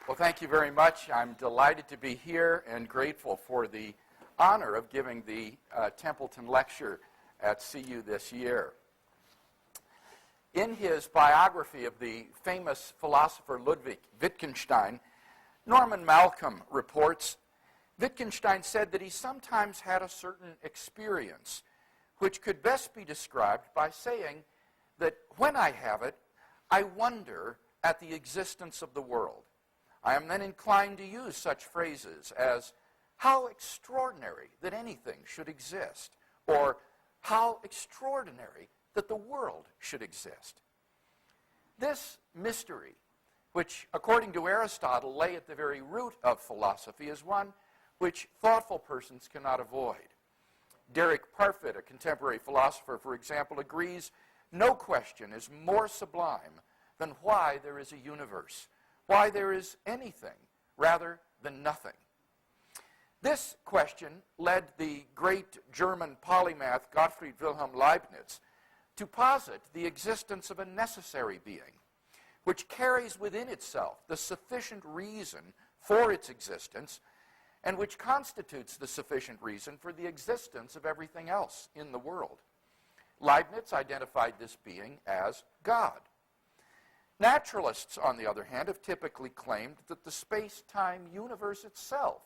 Well, thank you very much. I'm delighted to be here and grateful for the honor of giving the Templeton Lecture at CU this year. In his biography of the famous philosopher Ludwig Wittgenstein, Norman Malcolm reports, Wittgenstein said that he sometimes had a certain experience which could best be described by saying that when I have it, I wonder at the existence of the world. I am then inclined to use such phrases as, how extraordinary that anything should exist, or how extraordinary that the world should exist. This mystery, which according to Aristotle lay at the very root of philosophy, is one which thoughtful persons cannot avoid. Derek Parfit, a contemporary philosopher, for example, agrees no question is more sublime than why there is a universe, why there is anything rather than nothing. This question led the great German polymath Gottfried Wilhelm Leibniz to posit the existence of a necessary being, which carries within itself the sufficient reason for its existence, and which constitutes the sufficient reason for the existence of everything else in the world. Leibniz identified this being as God. Naturalists, on the other hand, have typically claimed that the space-time universe itself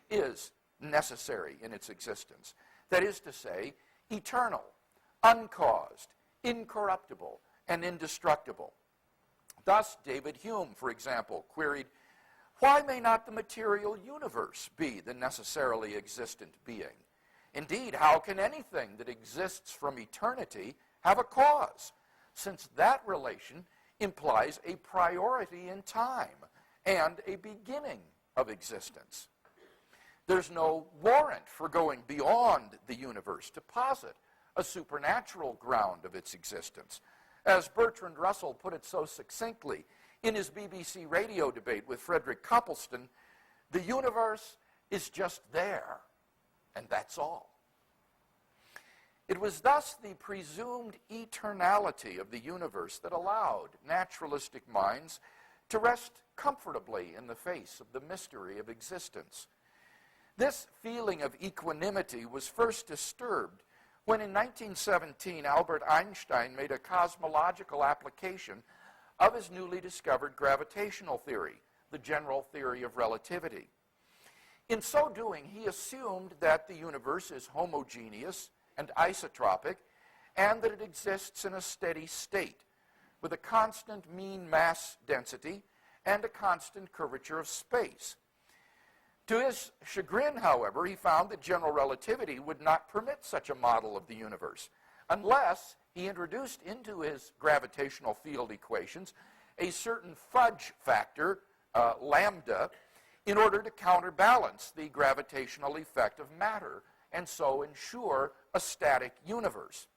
is necessary in its existence. That is to say, eternal, uncaused, incorruptible, and indestructible. Thus, David Hume, for example, queried, why may not the material universe be the necessarily existent being? Indeed, how can anything that exists from eternity have a cause, since that relation implies a priority in time and a beginning of existence? There's no warrant for going beyond the universe to posit a supernatural ground of its existence. As Bertrand Russell put it so succinctly in his BBC radio debate with Frederick Copleston, the universe is just there, and that's all. It was thus the presumed eternality of the universe that allowed naturalistic minds to rest comfortably in the face of the mystery of existence. This feeling of equanimity was first disturbed when in 1917 Albert Einstein made a cosmological application of his newly discovered gravitational theory, the general theory of relativity. In so doing, he assumed that the universe is homogeneous and isotropic, and that it exists in a steady state, with a constant mean mass density and a constant curvature of space. To his chagrin, however, he found that general relativity would not permit such a model of the universe, unless he introduced into his gravitational field equations a certain fudge factor, lambda, in order to counterbalance the gravitational effect of matter, and so ensure a static universe.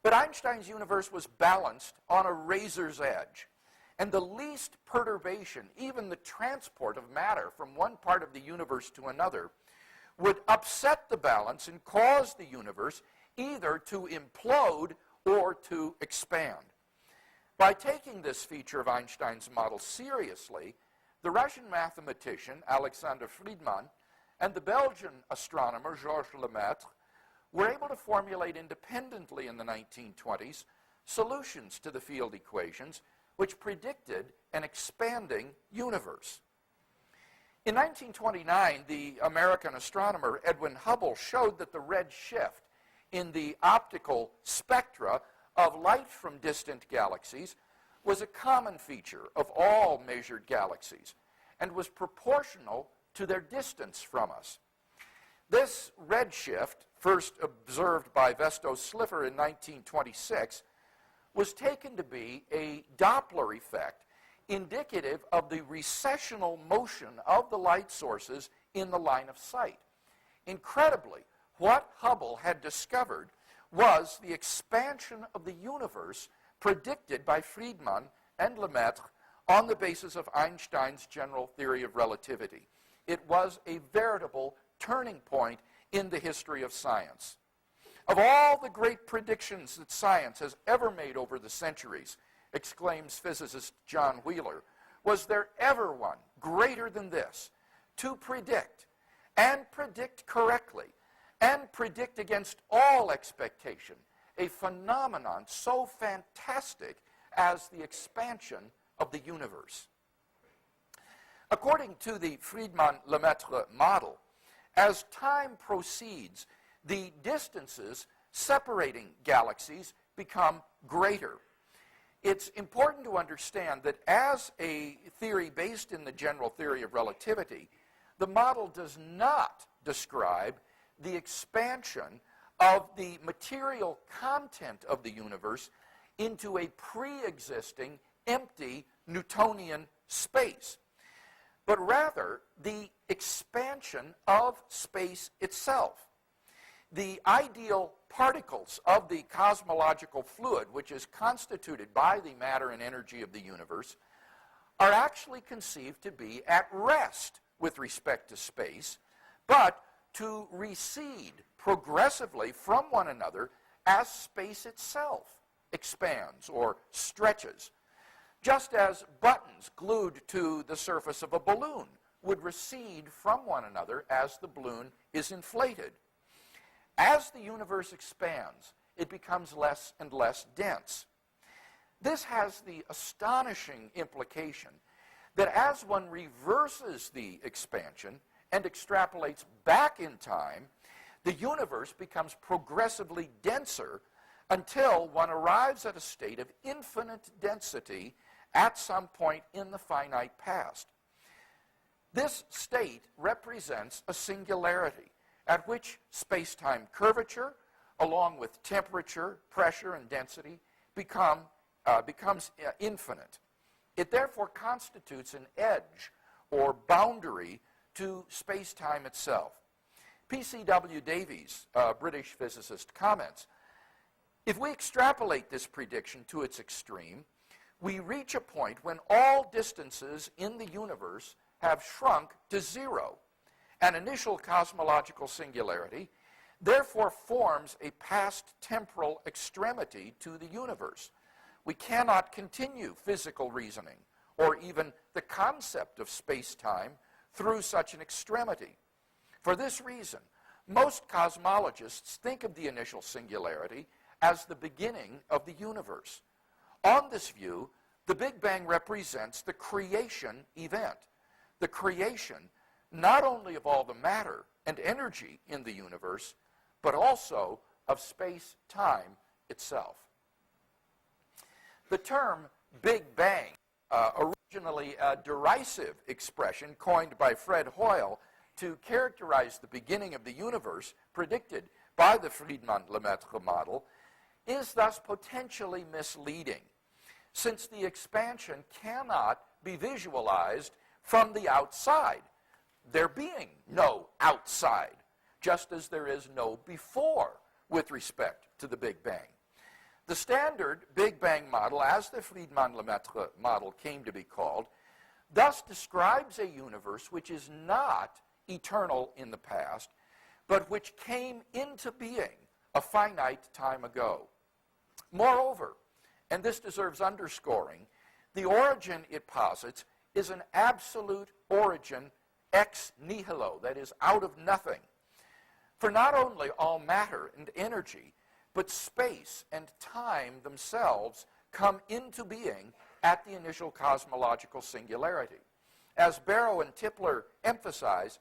But Einstein's universe was balanced on a razor's edge, and the least perturbation, even the transport of matter from one part of the universe to another, would upset the balance and cause the universe either to implode or to expand. By taking this feature of Einstein's model seriously, the Russian mathematician Alexander Friedmann and the Belgian astronomer Georges Lemaitre were able to formulate independently in the 1920s solutions to the field equations which predicted an expanding universe. In 1929, the American astronomer Edwin Hubble showed that the red shift in the optical spectra of light from distant galaxies was a common feature of all measured galaxies and was proportional to their distance from us. This redshift, first observed by Vesto Slipher in 1926, was taken to be a Doppler effect indicative of the recessional motion of the light sources in the line of sight. Incredibly, what Hubble had discovered was the expansion of the universe predicted by Friedmann and Lemaitre on the basis of Einstein's general theory of relativity. It was a veritable turning point in the history of science. Of all the great predictions that science has ever made over the centuries, exclaims physicist John Wheeler, Was there ever one greater than this to predict, and predict correctly, and predict against all expectation, a phenomenon so fantastic as the expansion of the universe? According to the Friedmann-Lemaitre model, as time proceeds, the distances separating galaxies become greater. It's important to understand that as a theory based in the general theory of relativity, the model does not describe the expansion of the material content of the universe into a pre-existing empty Newtonian space, but rather the expansion of space itself. The ideal particles of the cosmological fluid, which is constituted by the matter and energy of the universe, are actually conceived to be at rest with respect to space, but to recede progressively from one another as space itself expands or stretches, just as buttons glued to the surface of a balloon would recede from one another as the balloon is inflated. As the universe expands, it becomes less and less dense. This has the astonishing implication that as one reverses the expansion and extrapolates back in time, the universe becomes progressively denser until one arrives at a state of infinite density at some point in the finite past. This state represents a singularity at which space-time curvature, along with temperature, pressure, and density, becomes infinite. It therefore constitutes an edge or boundary to space-time itself. P.C.W. Davies, a British physicist, comments, if we extrapolate this prediction to its extreme, we reach a point when all distances in the universe have shrunk to zero. An initial cosmological singularity therefore forms a past temporal extremity to the universe. We cannot continue physical reasoning or even the concept of space-time through such an extremity. For this reason, most cosmologists think of the initial singularity as the beginning of the universe. On this view, the Big Bang represents the creation event, the creation not only of all the matter and energy in the universe, but also of space-time itself. The term Big Bang, originally a derisive expression coined by Fred Hoyle to characterize the beginning of the universe predicted by the Friedmann-Lemaitre model, is thus potentially misleading, since the expansion cannot be visualized from the outside, there being no outside, just as there is no before with respect to the Big Bang. The standard Big Bang model, as the Friedmann-Lemaitre model came to be called, thus describes a universe which is not eternal in the past, but which came into being a finite time ago. Moreover, and this deserves underscoring, the origin it posits is an absolute origin ex nihilo, that is, out of nothing. For not only all matter and energy, but space and time themselves come into being at the initial cosmological singularity. As Barrow and Tipler emphasize,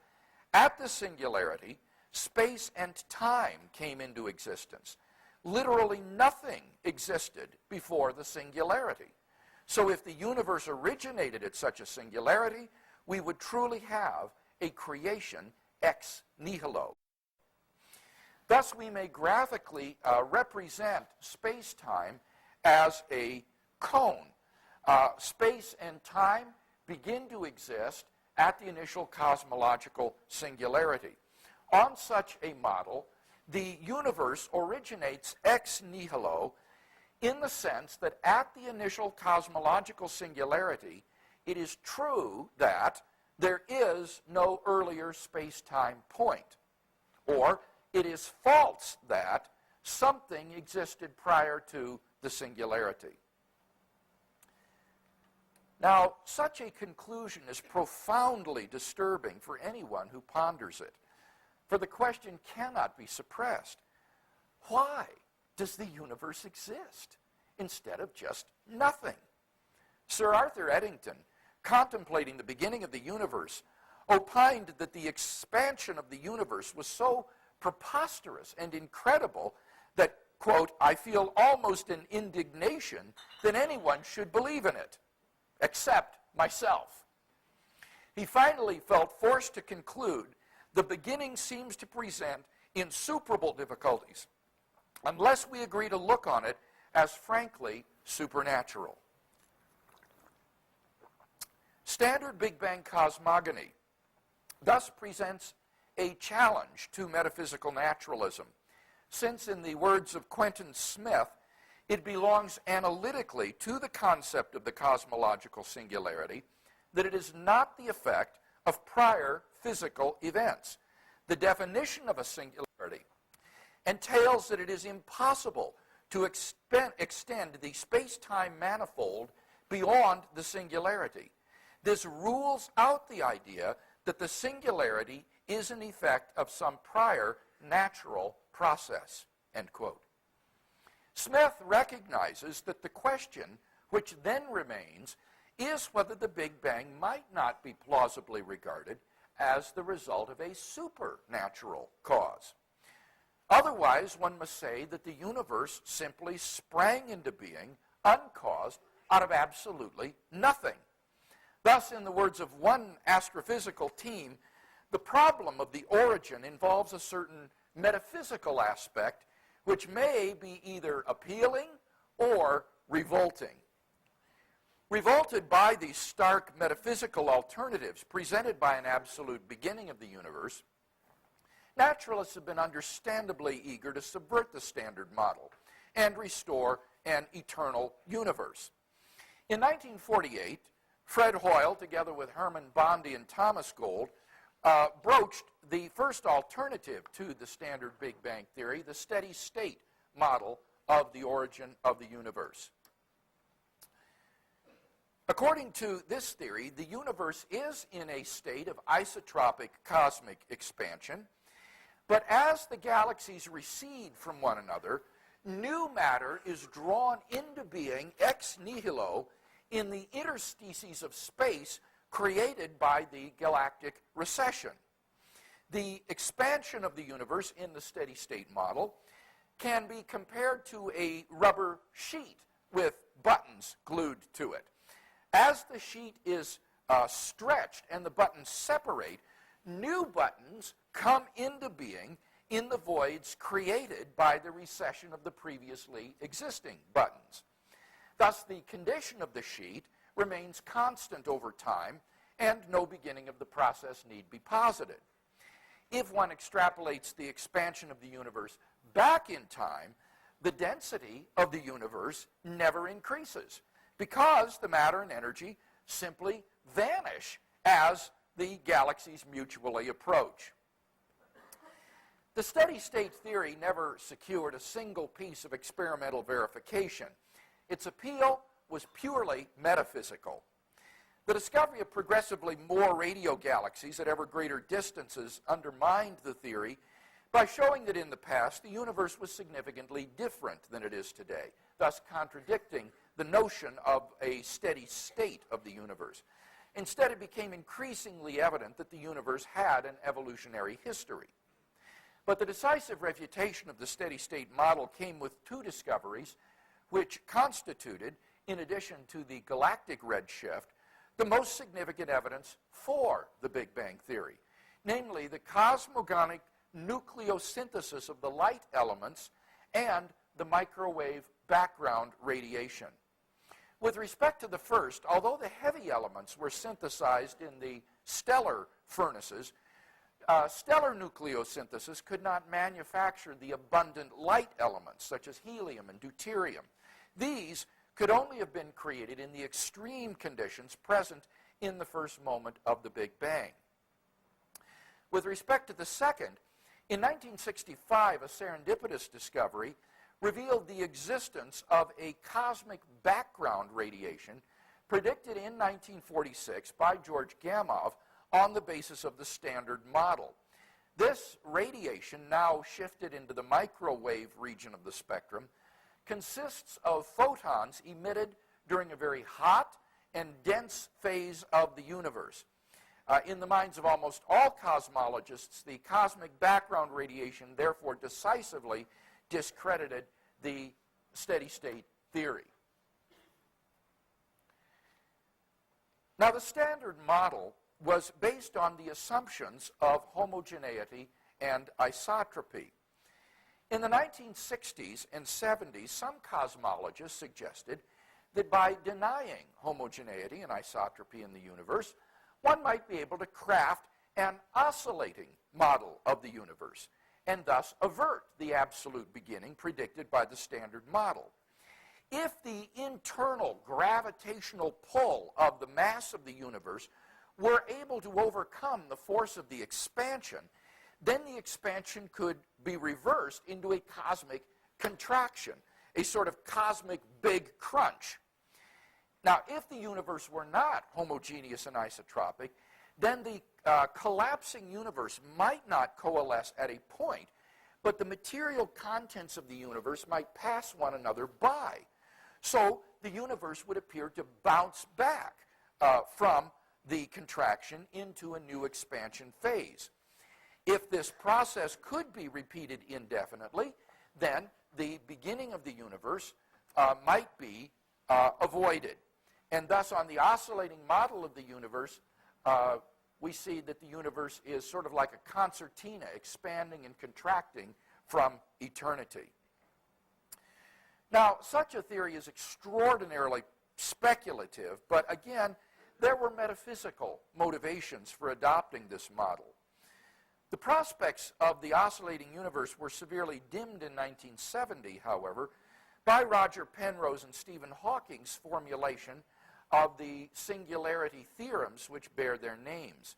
at the singularity, space and time came into existence. Literally nothing existed before the singularity. So if the universe originated at such a singularity, we would truly have a creation ex nihilo. Thus, we may graphically represent space-time as a cone. Space and time begin to exist at the initial cosmological singularity. On such a model, the universe originates ex nihilo in the sense that at the initial cosmological singularity, it is true that there is no earlier space-time point, or it is false that something existed prior to the singularity. Now, such a conclusion is profoundly disturbing for anyone who ponders it, for the question cannot be suppressed. Why does the universe exist instead of just nothing? Sir Arthur Eddington, contemplating the beginning of the universe, opined that the expansion of the universe was so preposterous and incredible that, quote, I feel almost an indignation that anyone should believe in it, except myself. He finally felt forced to conclude the beginning seems to present insuperable difficulties unless we agree to look on it as frankly supernatural. Standard Big Bang cosmogony thus presents a challenge to metaphysical naturalism, since, in the words of Quentin Smith, it belongs analytically to the concept of the cosmological singularity that it is not the effect of prior physical events. The definition of a singularity entails that it is impossible to extend the space-time manifold beyond the singularity. This rules out the idea that the singularity is an effect of some prior natural process, end quote. Smith recognizes that the question which then remains is whether the Big Bang might not be plausibly regarded as the result of a supernatural cause. Otherwise, one must say that the universe simply sprang into being uncaused out of absolutely nothing. Thus, in the words of one astrophysical team, the problem of the origin involves a certain metaphysical aspect which may be either appealing or revolting. Revolted by these stark metaphysical alternatives presented by an absolute beginning of the universe, naturalists have been understandably eager to subvert the Standard Model and restore an eternal universe. In 1948, Fred Hoyle, together with Herman Bondi and Thomas Gold, broached the first alternative to the standard Big Bang theory, the steady state model of the origin of the universe. According to this theory, the universe is in a state of isotropic cosmic expansion, but as the galaxies recede from one another, new matter is drawn into being ex nihilo in the interstices of space created by the galactic recession. The expansion of the universe in the steady-state model can be compared to a rubber sheet with buttons glued to it. As the sheet is stretched and the buttons separate, new buttons come into being in the voids created by the recession of the previously existing buttons. Thus, the condition of the sheet remains constant over time, and no beginning of the process need be posited. If one extrapolates the expansion of the universe back in time, the density of the universe never increases, because the matter and energy simply vanish as the galaxies mutually approach. The steady-state theory never secured a single piece of experimental verification. Its appeal was purely metaphysical. The discovery of progressively more radio galaxies at ever greater distances undermined the theory by showing that in the past the universe was significantly different than it is today, thus contradicting the notion of a steady state of the universe. Instead, it became increasingly evident that the universe had an evolutionary history. But the decisive refutation of the steady-state model came with two discoveries which constituted, in addition to the galactic redshift, the most significant evidence for the Big Bang theory, namely the cosmogonic nucleosynthesis of the light elements and the microwave background radiation. With respect to the first, although the heavy elements were synthesized in the stellar furnaces, stellar nucleosynthesis could not manufacture the abundant light elements such as helium and deuterium. These could only have been created in the extreme conditions present in the first moment of the Big Bang. With respect to the second, in 1965, a serendipitous discovery revealed the existence of a cosmic background radiation predicted in 1946 by George Gamow on the basis of the Standard Model. This radiation, now shifted into the microwave region of the spectrum, consists of photons emitted during a very hot and dense phase of the universe. In the minds of almost all cosmologists, the cosmic background radiation therefore decisively discredited the steady-state theory. Now, the Standard Model was based on the assumptions of homogeneity and isotropy. In the 1960s and 70s, some cosmologists suggested that by denying homogeneity and isotropy in the universe, one might be able to craft an oscillating model of the universe and thus avert the absolute beginning predicted by the Standard Model. If the internal gravitational pull of the mass of the universe were able to overcome the force of the expansion, then the expansion could be reversed into a cosmic contraction, a sort of cosmic big crunch. Now, if the universe were not homogeneous and isotropic, then the collapsing universe might not coalesce at a point, but the material contents of the universe might pass one another by. So the universe would appear to bounce back from the contraction into a new expansion phase. If this process could be repeated indefinitely, then the beginning of the universe might be avoided. And thus, on the oscillating model of the universe, we see that the universe is sort of like a concertina, expanding and contracting from eternity. Now, such a theory is extraordinarily speculative, but again, there were metaphysical motivations for adopting this model. The prospects of the oscillating universe were severely dimmed in 1970, however, by Roger Penrose and Stephen Hawking's formulation of the singularity theorems which bear their names.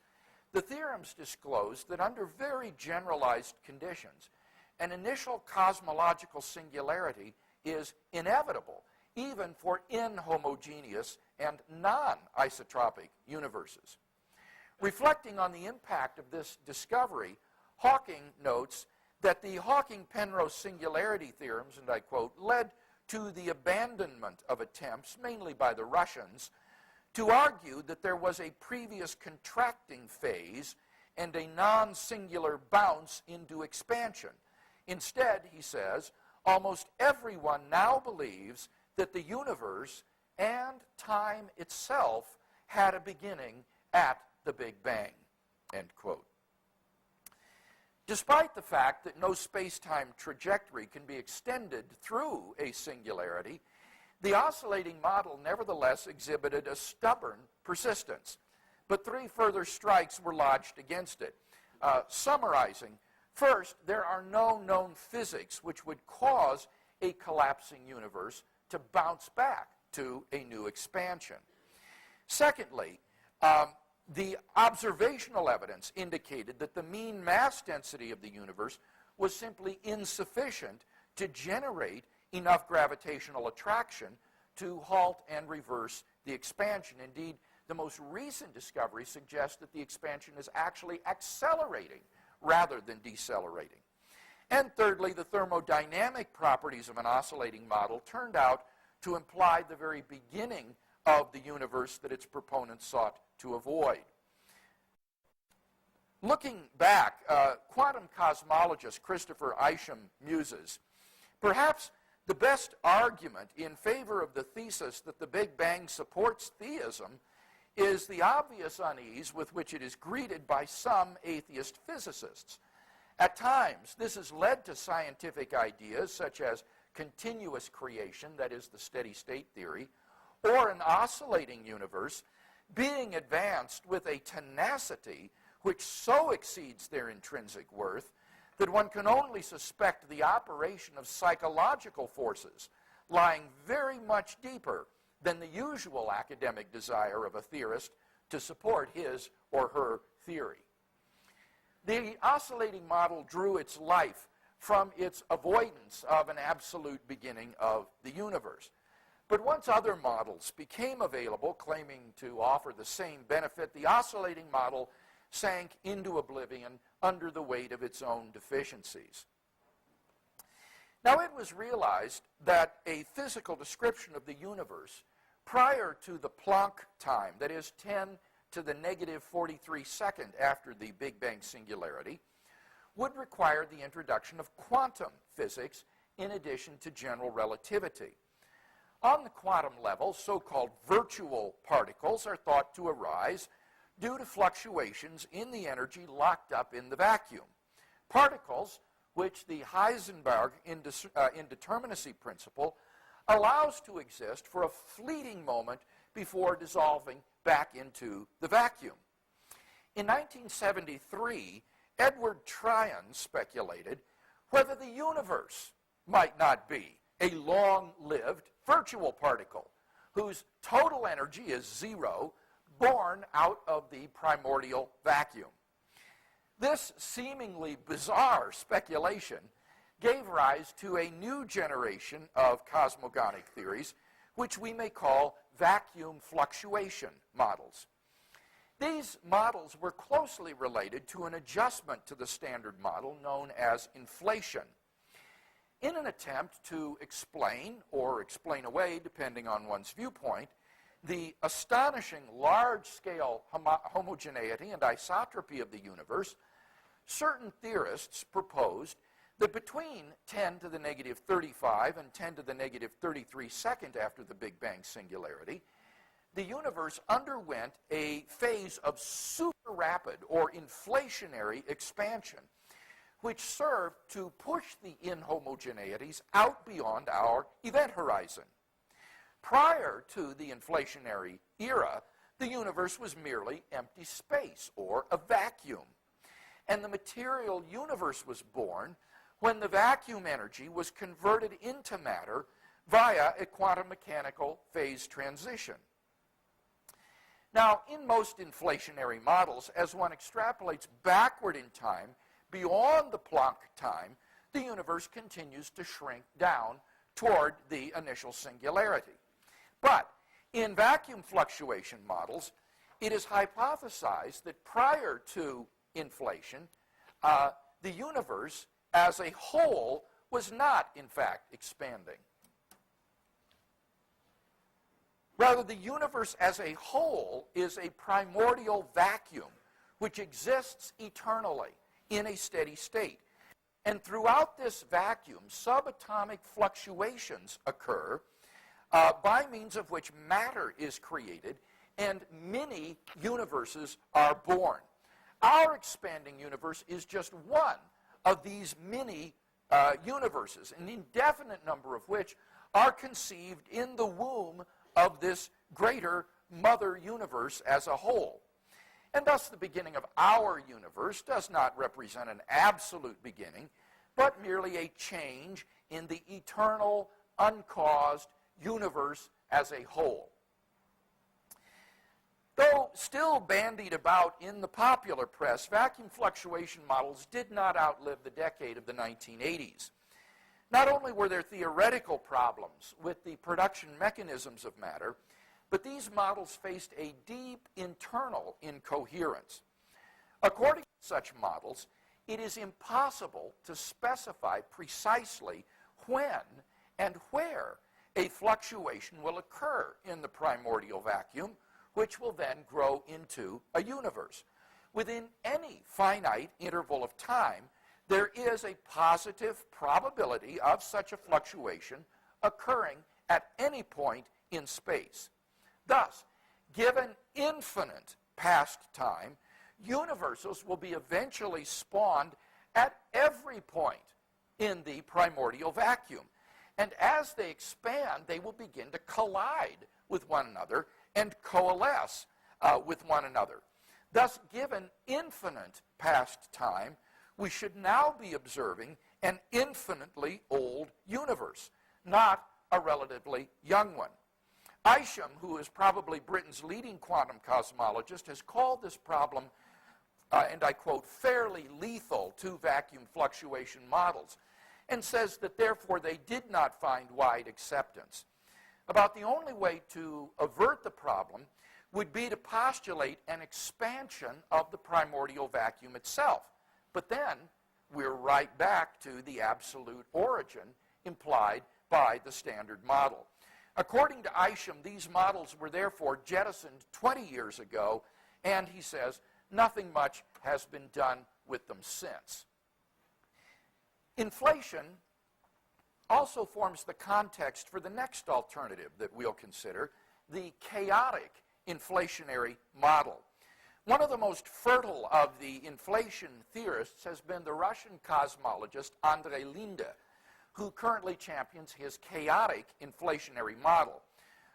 The theorems disclosed that under very generalized conditions, an initial cosmological singularity is inevitable, even for inhomogeneous and non-isotropic universes. Reflecting on the impact of this discovery, Hawking notes that the Hawking-Penrose singularity theorems, and I quote, led to the abandonment of attempts, mainly by the Russians, to argue that there was a previous contracting phase and a non-singular bounce into expansion. Instead, he says, almost everyone now believes that the universe and time itself had a beginning at the Big Bang, end quote. Despite the fact that no space-time trajectory can be extended through a singularity, the oscillating model nevertheless exhibited a stubborn persistence. But 3 further strikes were lodged against it. Summarizing, first, there are no known physics which would cause a collapsing universe to bounce back to a new expansion. Secondly, the observational evidence indicated that the mean mass density of the universe was simply insufficient to generate enough gravitational attraction to halt and reverse the expansion. Indeed, the most recent discovery suggests that the expansion is actually accelerating rather than decelerating. And thirdly, the thermodynamic properties of an oscillating model turned out to imply the very beginning of the universe that its proponents sought to avoid. Looking back, quantum cosmologist Christopher Isham muses, perhaps the best argument in favor of the thesis that the Big Bang supports theism is the obvious unease with which it is greeted by some atheist physicists. At times, this has led to scientific ideas such as continuous creation, that is the steady-state theory, or an oscillating universe being advanced with a tenacity which so exceeds their intrinsic worth that one can only suspect the operation of psychological forces lying very much deeper than the usual academic desire of a theorist to support his or her theory. The oscillating model drew its life from its avoidance of an absolute beginning of the universe. But once other models became available claiming to offer the same benefit, the oscillating model sank into oblivion under the weight of its own deficiencies. Now, it was realized that a physical description of the universe prior to the Planck time, that is 10 to the negative 43 second after the Big Bang singularity, would require the introduction of quantum physics in addition to general relativity. On the quantum level, so-called virtual particles are thought to arise due to fluctuations in the energy locked up in the vacuum. Particles which the Heisenberg indeterminacy principle allows to exist for a fleeting moment before dissolving back into the vacuum. In 1973, Edward Tryon speculated whether the universe might not be a long-lived virtual particle whose total energy is zero, born out of the primordial vacuum. This seemingly bizarre speculation gave rise to a new generation of cosmogonic theories, which we may call vacuum fluctuation models. These models were closely related to an adjustment to the standard model known as inflation. In an attempt to explain, or explain away, depending on one's viewpoint, the astonishing large-scale homogeneity and isotropy of the universe, certain theorists proposed that between 10 to the negative 35 and 10 to the negative 33 second after the Big Bang singularity, the universe underwent a phase of super rapid or inflationary expansion, which served to push the inhomogeneities out beyond our event horizon. Prior to the inflationary era, the universe was merely empty space, or a vacuum. And the material universe was born when the vacuum energy was converted into matter via a quantum mechanical phase transition. Now, in most inflationary models, as one extrapolates backward in time, beyond the Planck time, the universe continues to shrink down toward the initial singularity. But in vacuum fluctuation models, it is hypothesized that prior to inflation, the universe as a whole was not, in fact, expanding. Rather, the universe as a whole is a primordial vacuum which exists eternally in a steady state. And throughout this vacuum, subatomic fluctuations occur by means of which matter is created and many universes are born. Our expanding universe is just one of these many universes, an indefinite number of which are conceived in the womb of this greater mother universe as a whole. And thus the beginning of our universe does not represent an absolute beginning, but merely a change in the eternal, uncaused universe as a whole. Though still bandied about in the popular press, vacuum fluctuation models did not outlive the decade of the 1980s. Not only were there theoretical problems with the production mechanisms of matter, but these models faced a deep internal incoherence. According to such models, it is impossible to specify precisely when and where a fluctuation will occur in the primordial vacuum, which will then grow into a universe. Within any finite interval of time, there is a positive probability of such a fluctuation occurring at any point in space. Thus, given infinite past time, universes will be eventually spawned at every point in the primordial vacuum. And as they expand, they will begin to collide with one another and coalesce with one another. Thus, given infinite past time, we should now be observing an infinitely old universe, not a relatively young one. Isham, who is probably Britain's leading quantum cosmologist, has called this problem, and I quote, fairly lethal to vacuum fluctuation models, and says that therefore they did not find wide acceptance. about the only way to avert the problem would be to postulate an expansion of the primordial vacuum itself. But then we're right back to the absolute origin implied by the Standard Model. According to Isham, these models were therefore jettisoned 20 years ago, and he says nothing much has been done with them since. Inflation also forms the context for the next alternative that we'll consider, the chaotic inflationary model. One of the most fertile of the inflation theorists has been the Russian cosmologist Andrei Linde, who currently champions his chaotic inflationary model.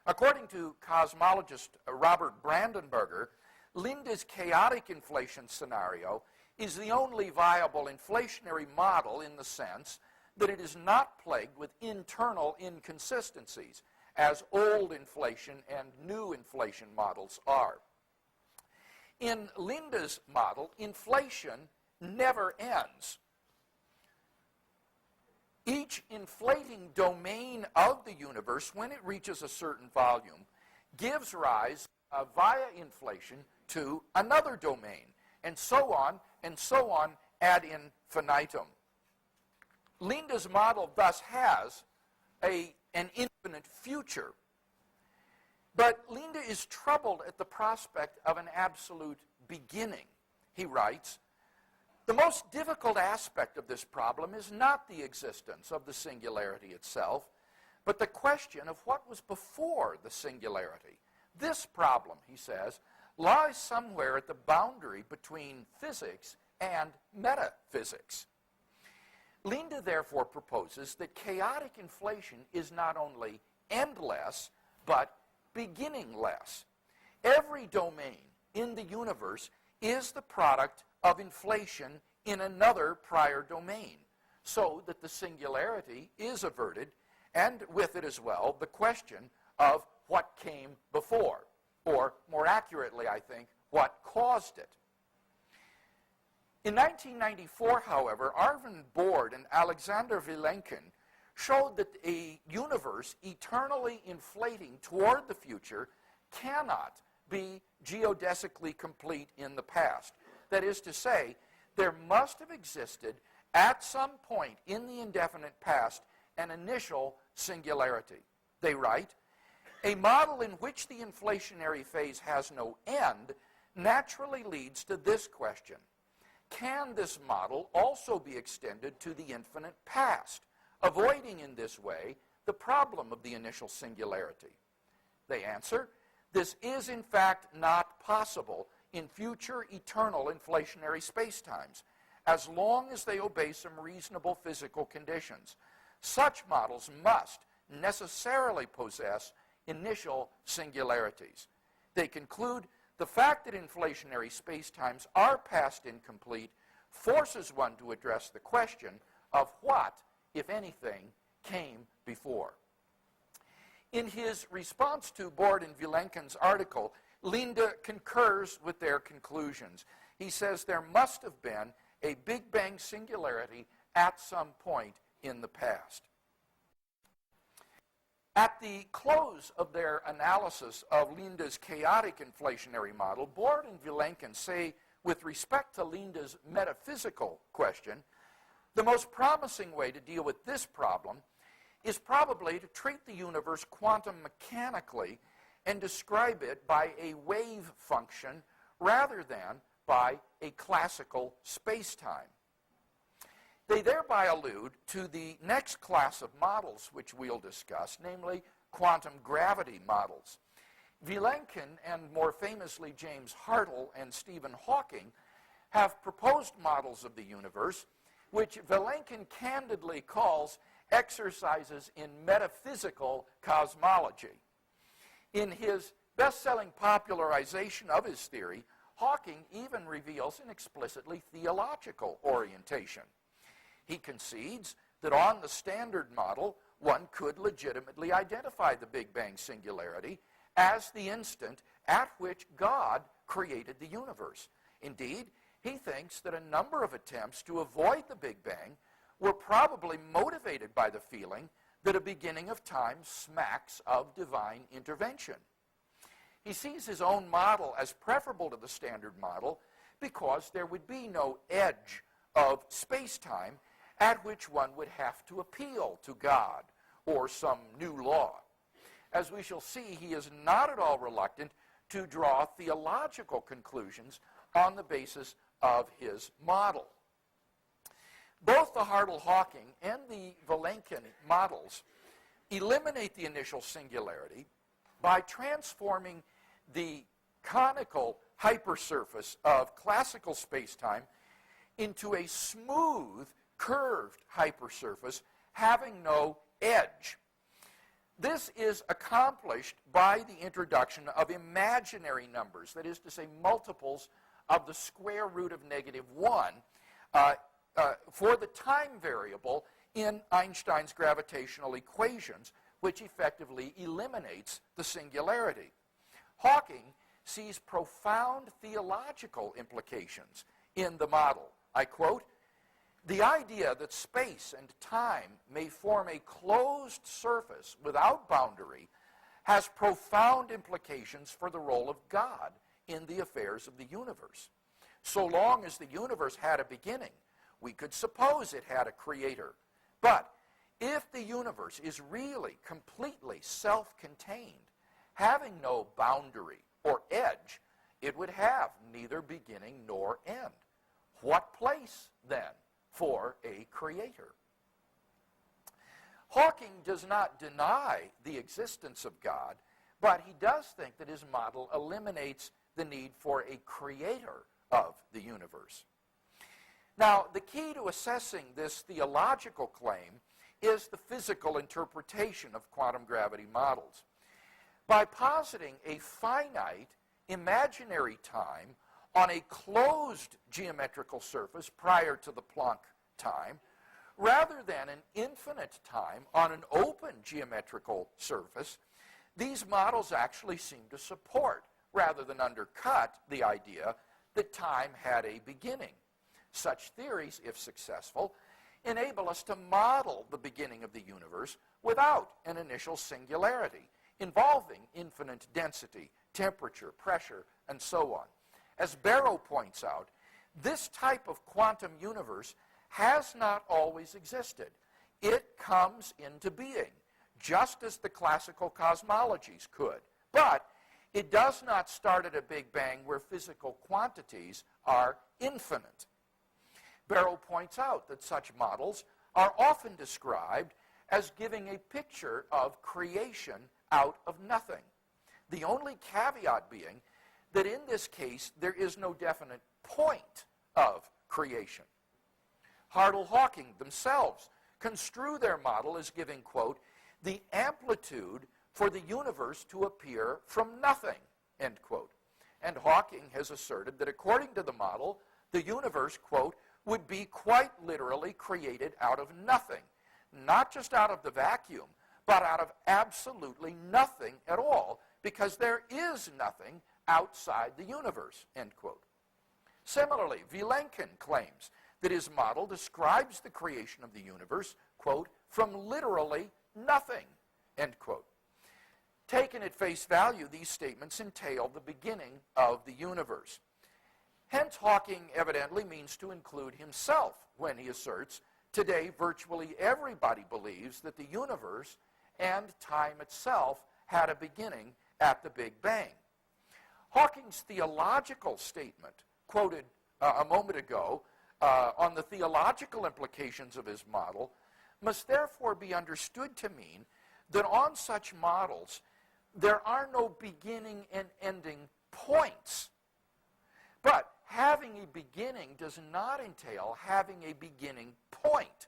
According to cosmologist Robert Brandenberger, Linde's chaotic inflation scenario is the only viable inflationary model in the sense that it is not plagued with internal inconsistencies, as old inflation and new inflation models are. In Linde's model, inflation never ends. Each inflating domain of the universe, when it reaches a certain volume, gives rise via inflation to another domain, and so on ad infinitum. Linde's model thus has an infinite future. But Linde is troubled at the prospect of an absolute beginning. He writes, "The most difficult aspect of this problem is not the existence of the singularity itself, but the question of what was before the singularity. This problem," he says, "lies somewhere at the boundary between physics and metaphysics." Linde therefore proposes that chaotic inflation is not only endless, but beginningless. Every domain in the universe is the product of inflation in another prior domain, so that the singularity is averted, and with it as well the question of what came before, or more accurately, I think, what caused it. In 1994, however, Arvind Borde and Alexander Vilenkin showed that a universe eternally inflating toward the future cannot be geodesically complete in the past. That is to say, there must have existed at some point in the indefinite past an initial singularity. They write, "A model in which the inflationary phase has no end naturally leads to this question. Can this model also be extended to the infinite past, avoiding in this way the problem of the initial singularity?" They answer, "This is in fact not possible in future eternal inflationary spacetimes, as long as they obey some reasonable physical conditions. Such models must necessarily possess initial singularities." They conclude, "The fact that inflationary spacetimes are past incomplete forces one to address the question of what, if anything, came before." In his response to Borde and Vilenkin's article, Linde concurs with their conclusions. He says there must have been a Big Bang singularity at some point in the past. At the close of their analysis of Linde's chaotic inflationary model, Borde and Vilenkin say, with respect to Linde's metaphysical question, the most promising way to deal with this problem is probably to treat the universe quantum mechanically and describe it by a wave function rather than by a classical spacetime. They thereby allude to the next class of models which we'll discuss, namely quantum gravity models. Vilenkin, and more famously James Hartle and Stephen Hawking, have proposed models of the universe which Vilenkin candidly calls exercises in metaphysical cosmology. In his best-selling popularization of his theory, Hawking even reveals an explicitly theological orientation. He concedes that on the Standard Model, one could legitimately identify the Big Bang singularity as the instant at which God created the universe. Indeed, he thinks that a number of attempts to avoid the Big Bang were probably motivated by the feeling that a beginning of time smacks of divine intervention. He sees his own model as preferable to the standard model because there would be no edge of space-time at which one would have to appeal to God or some new law. As we shall see, he is not at all reluctant to draw theological conclusions on the basis of his model. Both the Hartle-Hawking and the Vilenkin models eliminate the initial singularity by transforming the conical hypersurface of classical spacetime into a smooth, curved hypersurface having no edge. This is accomplished by the introduction of imaginary numbers, that is to say, multiples of the square root of -1 for the time variable in Einstein's gravitational equations, which effectively eliminates the singularity. Hawking sees profound theological implications in the model. I quote, "The idea that space and time may form a closed surface without boundary has profound implications for the role of God in the affairs of the universe. So long as the universe had a beginning, we could suppose it had a creator. But if the universe is really completely self-contained, having no boundary or edge, it would have neither beginning nor end. What place, then, for a creator?" Hawking does not deny the existence of God, but he does think that his model eliminates the need for a creator of the universe. Now, the key to assessing this theological claim is the physical interpretation of quantum gravity models. By positing a finite imaginary time on a closed geometrical surface prior to the Planck time, rather than an infinite time on an open geometrical surface, these models actually seem to support, rather than undercut, the idea that time had a beginning. Such theories, if successful, enable us to model the beginning of the universe without an initial singularity, involving infinite density, temperature, pressure, and so on. As Barrow points out, this type of quantum universe has not always existed. It comes into being, just as the classical cosmologies could. But it does not start at a Big Bang where physical quantities are infinite. Barrow points out that such models are often described as giving a picture of creation out of nothing. The only caveat being that in this case there is no definite point of creation. Hartle-Hawking themselves construe their model as giving, quote, "the amplitude for the universe to appear from nothing," end quote. And Hawking has asserted that according to the model, the universe, quote, "would be quite literally created out of nothing, not just out of the vacuum, but out of absolutely nothing at all, because there is nothing outside the universe," end quote. Similarly, Vilenkin claims that his model describes the creation of the universe, quote, "from literally nothing," end quote. Taken at face value, these statements entail the beginning of the universe. Hence, Hawking evidently means to include himself when he asserts, "Today, virtually everybody believes that the universe and time itself had a beginning at the Big Bang." Hawking's theological statement, quoted a moment ago, on the theological implications of his model, must therefore be understood to mean that on such models, there are no beginning and ending points. But having a beginning does not entail having a beginning point.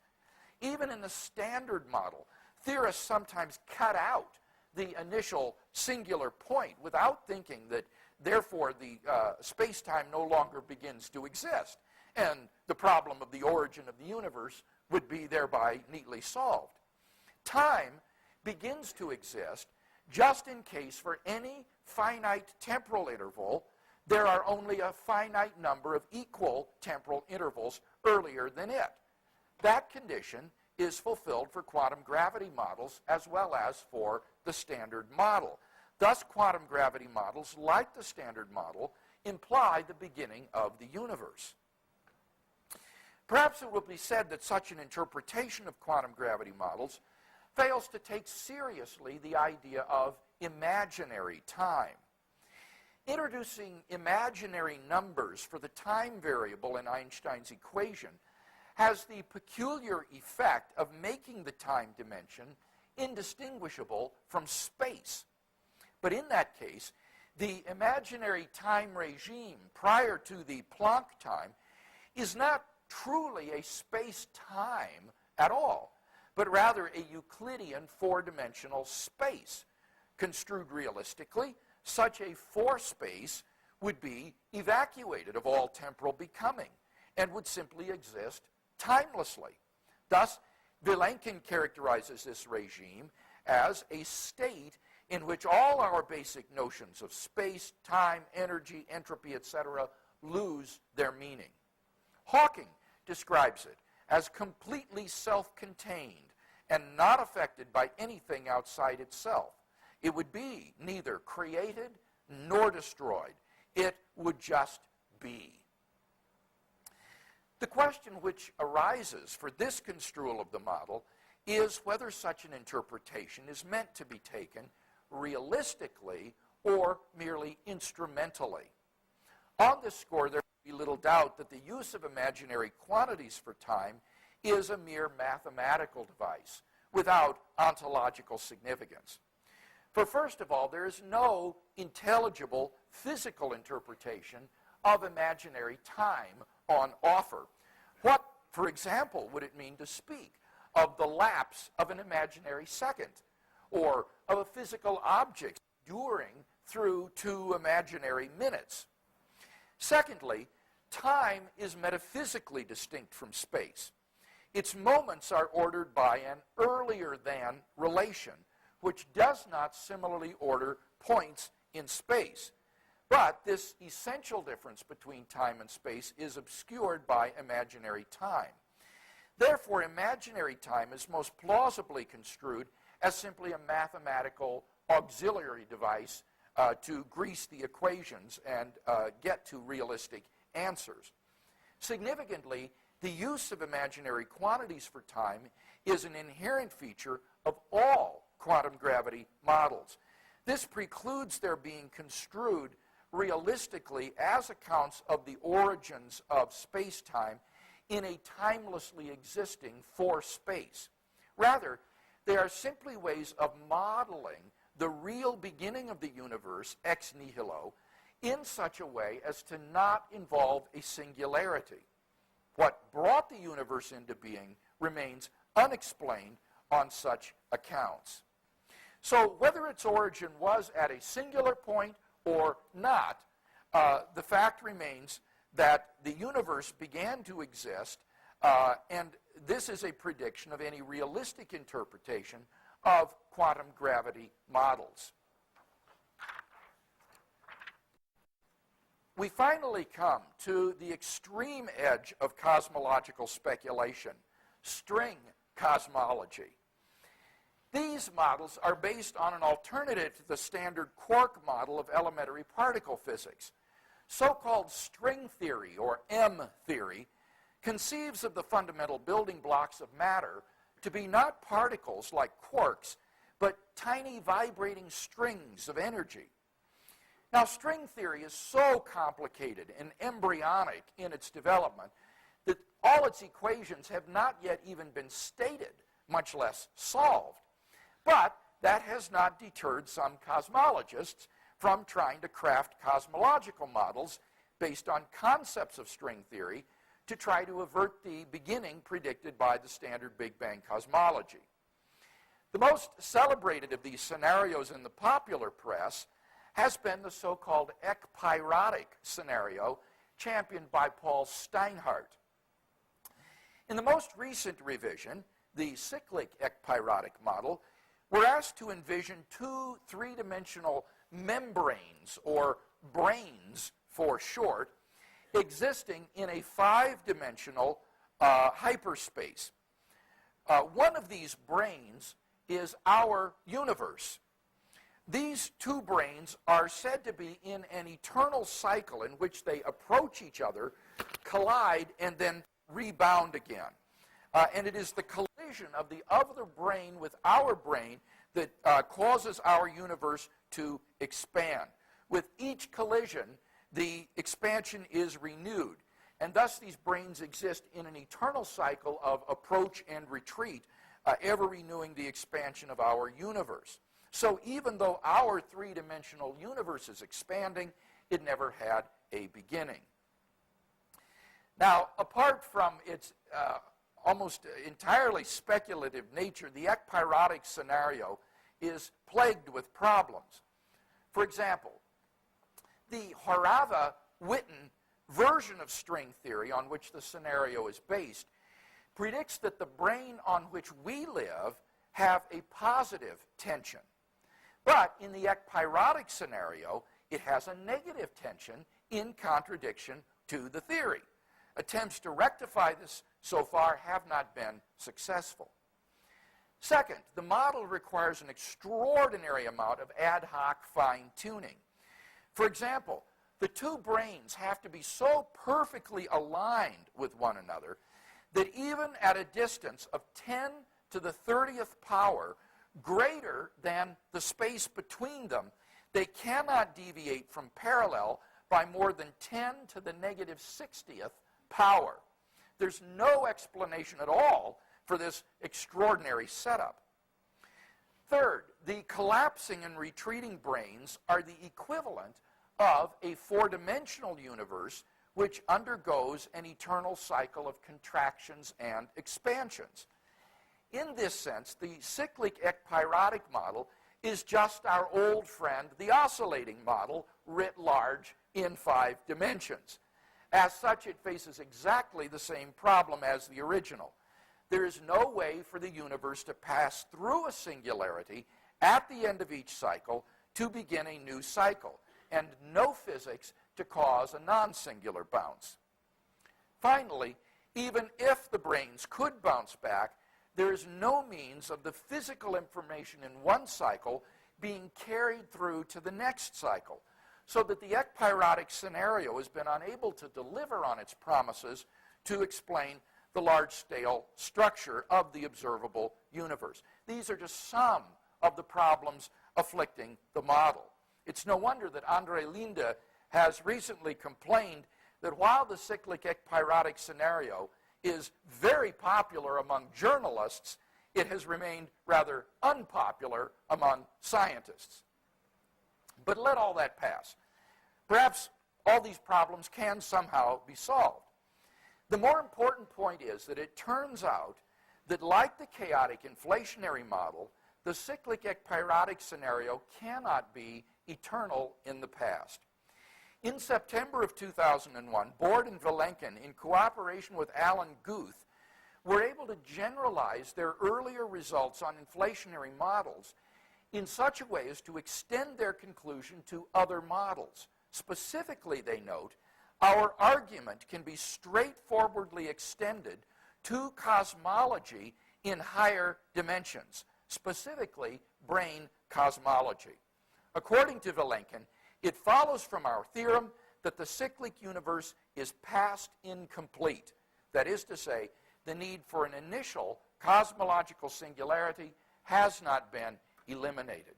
Even in the standard model, theorists sometimes cut out the initial singular point without thinking that, therefore, the space-time no longer begins to exist, and the problem of the origin of the universe would be thereby neatly solved. Time begins to exist just in case for any finite temporal interval there are only a finite number of equal temporal intervals earlier than it. That condition is fulfilled for quantum gravity models as well as for the Standard Model. Thus, quantum gravity models, like the Standard Model, imply the beginning of the universe. Perhaps it will be said that such an interpretation of quantum gravity models fails to take seriously the idea of imaginary time. Introducing imaginary numbers for the time variable in Einstein's equation has the peculiar effect of making the time dimension indistinguishable from space. But in that case, the imaginary time regime prior to the Planck time is not truly a space-time at all, but rather a Euclidean four-dimensional space. Construed realistically, such a four-space would be evacuated of all temporal becoming and would simply exist timelessly. Thus, Vilenkin characterizes this regime as a state in which all our basic notions of space, time, energy, entropy, etc. lose their meaning. Hawking describes it as completely self-contained and not affected by anything outside itself. It would be neither created nor destroyed. It would just be. The question which arises for this construal of the model is whether such an interpretation is meant to be taken realistically or merely instrumentally. On this score, there can be little doubt that the use of imaginary quantities for time is a mere mathematical device without ontological significance. For first of all, there is no intelligible physical interpretation of imaginary time on offer. What, for example, would it mean to speak of the lapse of an imaginary second, or of a physical object enduring through 2 imaginary minutes? Secondly, time is metaphysically distinct from space. Its moments are ordered by an earlier than relation, which does not similarly order points in space. But this essential difference between time and space is obscured by imaginary time. Therefore, imaginary time is most plausibly construed as simply a mathematical auxiliary device to grease the equations and get to realistic answers. Significantly, the use of imaginary quantities for time is an inherent feature of all quantum gravity models. This precludes their being construed realistically as accounts of the origins of space-time in a timelessly existing space. Rather, they are simply ways of modeling the real beginning of the universe ex nihilo in such a way as to not involve a singularity. What brought the universe into being remains unexplained on such accounts. So whether its origin was at a singular point or not, the fact remains that the universe began to exist, and this is a prediction of any realistic interpretation of quantum gravity models. We finally come to the extreme edge of cosmological speculation, string cosmology. These models are based on an alternative to the standard quark model of elementary particle physics. So-called string theory, or M theory, conceives of the fundamental building blocks of matter to be not particles like quarks, but tiny vibrating strings of energy. Now, string theory is so complicated and embryonic in its development that all its equations have not yet even been stated, much less solved. But that has not deterred some cosmologists from trying to craft cosmological models based on concepts of string theory to try to avert the beginning predicted by the standard Big Bang cosmology. The most celebrated of these scenarios in the popular press has been the so-called Ekpyrotic scenario, championed by Paul Steinhardt. In the most recent revision, the Cyclic Ekpyrotic model, we're asked to envision 2 3-dimensional membranes, or branes for short, existing in a 5-dimensional hyperspace. one of these branes is our universe. These two branes are said to be in an eternal cycle in which they approach each other, collide, and then rebound again. And it is the collision of the other brane with our brane that causes our universe to expand. With each collision, the expansion is renewed. And thus these branes exist in an eternal cycle of approach and retreat, ever renewing the expansion of our universe. So even though our three-dimensional universe is expanding, it never had a beginning. Now, apart from its almost entirely speculative nature, the Ekpyrotic scenario is plagued with problems. For example, the Horava-Witten version of string theory on which the scenario is based predicts that the brane on which we live have a positive tension. But in the Ekpyrotic scenario, it has a negative tension in contradiction to the theory. Attempts to rectify this so far have not been successful. Second, the model requires an extraordinary amount of ad hoc fine-tuning. For example, the two branes have to be so perfectly aligned with one another that even at a distance of 10 to the 30th power greater than the space between them, they cannot deviate from parallel by more than 10 to the negative 60th power. There's no explanation at all for this extraordinary setup. Third, the collapsing and retreating branes are the equivalent of a four-dimensional universe which undergoes an eternal cycle of contractions and expansions. In this sense, the cyclic ekpyrotic model is just our old friend, the oscillating model, writ large in 5 dimensions. As such, it faces exactly the same problem as the original. There is no way for the universe to pass through a singularity at the end of each cycle to begin a new cycle, and no physics to cause a non-singular bounce. Finally, even if the branes could bounce back, there is no means of the physical information in one cycle being carried through to the next cycle, so that the ekpyrotic scenario has been unable to deliver on its promises to explain the large-scale structure of the observable universe. These are just some of the problems afflicting the model. It's no wonder that Andre Linde has recently complained that while the cyclic ekpyrotic scenario is very popular among journalists, it has remained rather unpopular among scientists. But let all that pass. Perhaps all these problems can somehow be solved. The more important point is that it turns out that, like the chaotic inflationary model, the cyclic ekpyrotic scenario cannot be eternal in the past. In September of 2001, Bord and Vilenkin, in cooperation with Alan Guth, were able to generalize their earlier results on inflationary models in such a way as to extend their conclusion to other models. Specifically, they note, our argument can be straightforwardly extended to cosmology in higher dimensions, specifically brane cosmology. According to Vilenkin, it follows from our theorem that the cyclic universe is past incomplete. That is to say, the need for an initial cosmological singularity has not been eliminated,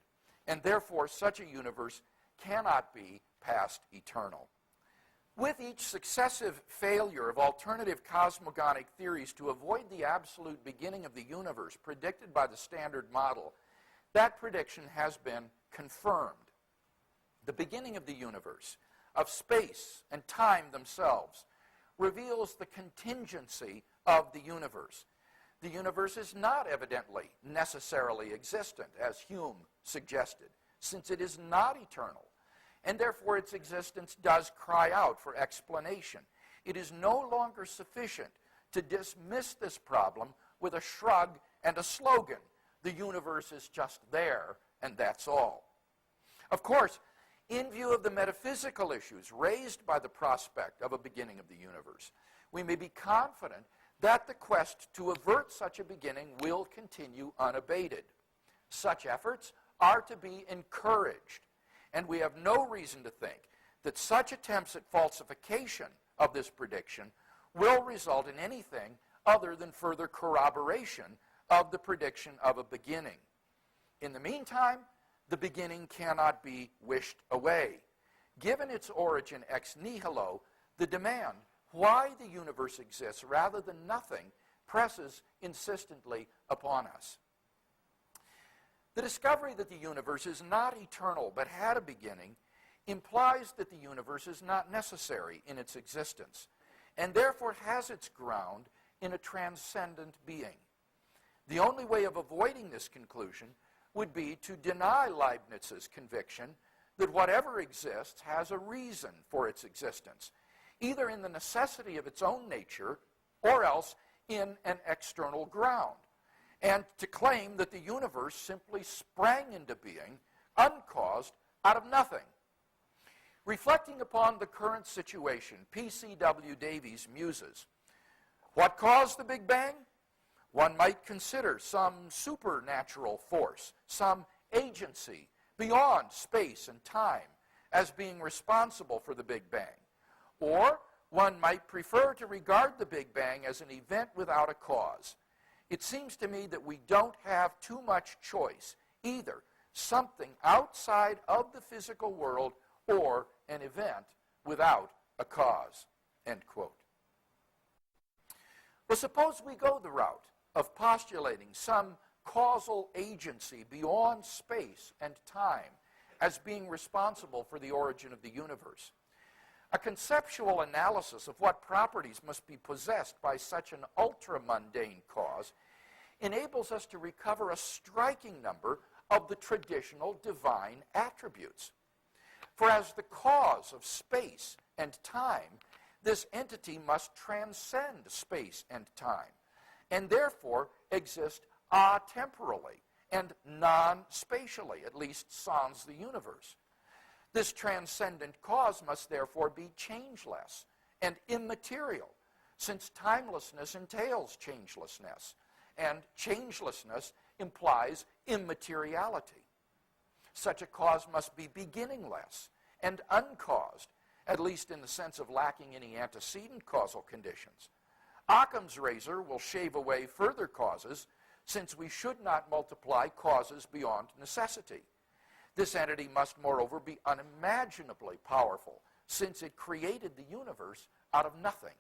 and therefore such a universe cannot be past eternal. With each successive failure of alternative cosmogonic theories to avoid the absolute beginning of the universe predicted by the Standard Model, that prediction has been confirmed. The beginning of the universe, of space and time themselves, reveals the contingency of the universe. The universe is not evidently necessarily existent, as Hume suggested, since it is not eternal, and therefore its existence does cry out for explanation. It is no longer sufficient to dismiss this problem with a shrug and a slogan. The universe is just there, and that's all. Of course, in view of the metaphysical issues raised by the prospect of a beginning of the universe, we may be confident that the quest to avert such a beginning will continue unabated. Such efforts are to be encouraged, and we have no reason to think that such attempts at falsification of this prediction will result in anything other than further corroboration of the prediction of a beginning. In the meantime, the beginning cannot be wished away. Given its origin ex nihilo, the demand why the universe exists rather than nothing presses insistently upon us. The discovery that the universe is not eternal but had a beginning implies that the universe is not necessary in its existence, and therefore has its ground in a transcendent being. The only way of avoiding this conclusion would be to deny Leibniz's conviction that whatever exists has a reason for its existence, either in the necessity of its own nature or else in an external ground, and to claim that the universe simply sprang into being, uncaused, out of nothing. Reflecting upon the current situation, P.C.W. Davies muses, what caused the Big Bang? One might consider some supernatural force, some agency beyond space and time as being responsible for the Big Bang. Or one might prefer to regard the Big Bang as an event without a cause. It seems to me that we don't have too much choice, either something outside of the physical world or an event without a cause, end quote. Well, suppose we go the route of postulating some causal agency beyond space and time as being responsible for the origin of the universe. A conceptual analysis of what properties must be possessed by such an ultra-mundane cause enables us to recover a striking number of the traditional divine attributes. For as the cause of space and time, this entity must transcend space and time, and therefore exist atemporally and non-spatially, at least sans the universe. This transcendent cause must therefore be changeless and immaterial, since timelessness entails changelessness, and changelessness implies immateriality. Such a cause must be beginningless and uncaused, at least in the sense of lacking any antecedent causal conditions. Occam's razor will shave away further causes, since we should not multiply causes beyond necessity. This entity must, moreover, be unimaginably powerful, since it created the universe out of nothing.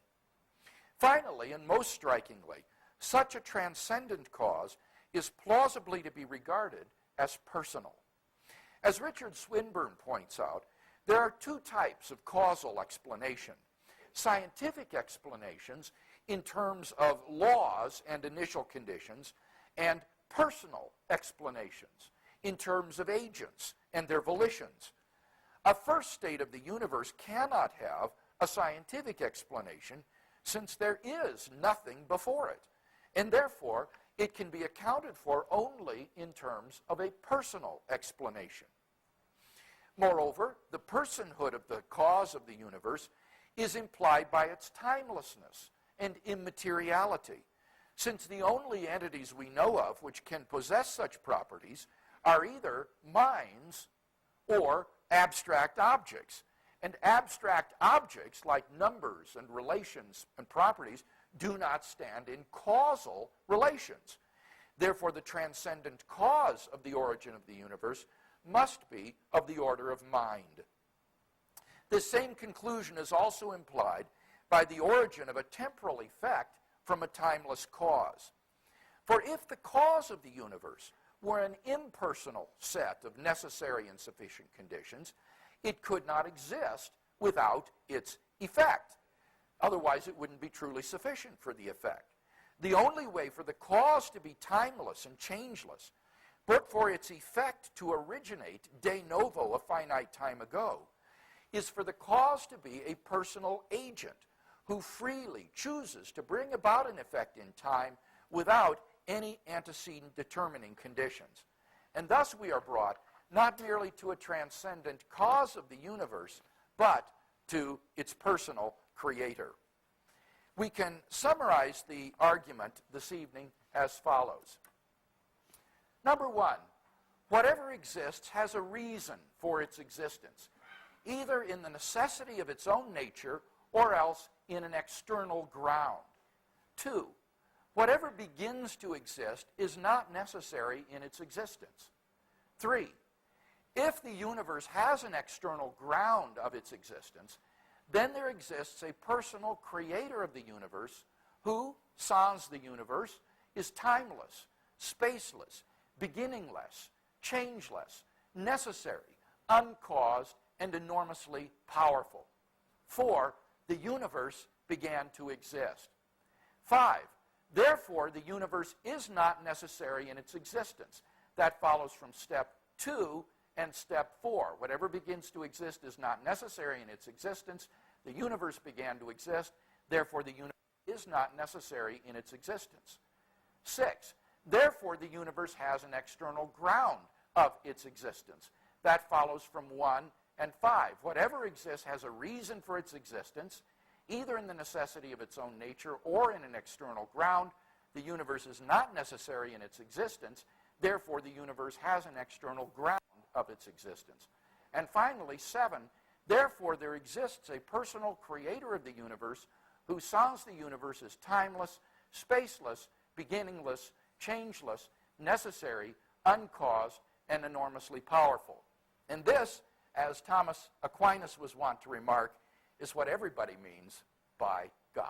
Finally, and most strikingly, such a transcendent cause is plausibly to be regarded as personal. As Richard Swinburne points out, there are two types of causal explanation: scientific explanations in terms of laws and initial conditions, and personal explanations in terms of agents and their volitions. A first state of the universe cannot have a scientific explanation, since there is nothing before it, and therefore it can be accounted for only in terms of a personal explanation. Moreover, the personhood of the cause of the universe is implied by its timelessness and immateriality, since the only entities we know of which can possess such properties are either minds or abstract objects. And abstract objects, like numbers and relations and properties, do not stand in causal relations. Therefore, the transcendent cause of the origin of the universe must be of the order of mind. This same conclusion is also implied by the origin of a temporal effect from a timeless cause. For if the cause of the universe were an impersonal set of necessary and sufficient conditions, it could not exist without its effect. Otherwise, it wouldn't be truly sufficient for the effect. The only way for the cause to be timeless and changeless, but for its effect to originate de novo a finite time ago, is for the cause to be a personal agent who freely chooses to bring about an effect in time without any antecedent determining conditions. And thus we are brought not merely to a transcendent cause of the universe, but to its personal creator. We can summarize the argument this evening as follows. Number one, whatever exists has a reason for its existence, either in the necessity of its own nature or else in an external ground. Two, whatever begins to exist is not necessary in its existence. Three, if the universe has an external ground of its existence, then there exists a personal creator of the universe who, sans the universe, is timeless, spaceless, beginningless, changeless, necessary, uncaused, and enormously powerful. 4, the universe began to exist. 5, therefore the universe is not necessary in its existence. That follows from step 2 and step 4. Whatever begins to exist is not necessary in its existence. The universe began to exist, therefore the universe is not necessary in its existence. 6, therefore the universe has an external ground of its existence. That follows from 1 and 5. Whatever exists has a reason for its existence, either in the necessity of its own nature or in an external ground. The universe is not necessary in its existence, therefore the universe has an external ground of its existence. And finally, 7, therefore there exists a personal creator of the universe who, sans the universe, is timeless, spaceless, beginningless, changeless, necessary, uncaused, and enormously powerful. And this, as Thomas Aquinas was wont to remark, is what everybody means by God.